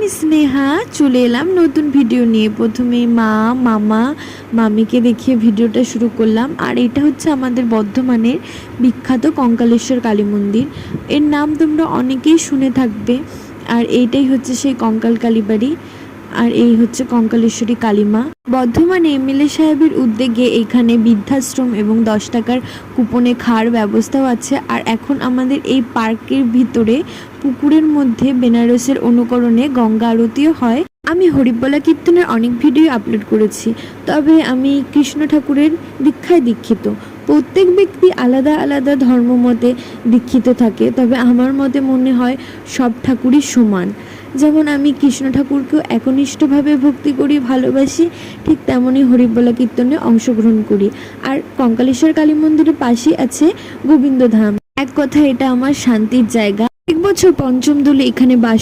আমি স্নেহা চলে এলাম নতুন ভিডিও নিয়ে। প্রথমে মা মামা মামিকে দেখিয়ে ভিডিওটা শুরু করলাম। আর এটা হচ্ছে আমাদের বর্ধমানের বিখ্যাত কঙ্কালেশ্বর কালী মন্দির। এর নাম তোমরা অনেকেই শুনে থাকবে। আর এইটাই হচ্ছে সেই কঙ্কাল কালীবাড়ি, আর এই হচ্ছে কঙ্কালেশ্বরী কালীমা। বর্ধমানে এমএলএ সাহেবের উদ্যোগে এখানে বৃদ্ধাশ্রম এবং 10 টাকার কুপনে খাওয়ার ব্যবস্থাও আছে। আর এখন আমাদের এই পার্কের ভিতরে পুকুরের মধ্যে বেনারসের অনুকরণে গঙ্গা আরতিও হয়। আমি হরিবলা কীর্তনের অনেক ভিডিও আপলোড করেছি, তবে আমি কৃষ্ণ ঠাকুরের দীক্ষায় দীক্ষিত। প্রত্যেক ব্যক্তি আলাদা আলাদা ধর্মমতে দীক্ষিত থাকে, তবে আমার মতে মনে হয় সব ঠাকুরই সমান। যেমন আমি কৃষ্ণ ঠাকুরকেও একনিষ্ঠভাবে ভক্তি করি, ভালোবাসি, ঠিক তেমনই হরিবলা কীর্তনে অংশগ্রহণ করি। আর কঙ্কালেশ্বর কালী মন্দিরের পাশেই আছে গোবিন্দধাম। এক কথা এটা আমার শান্তির জায়গা। এক বছর পঞ্চম দোলে এখানে বাস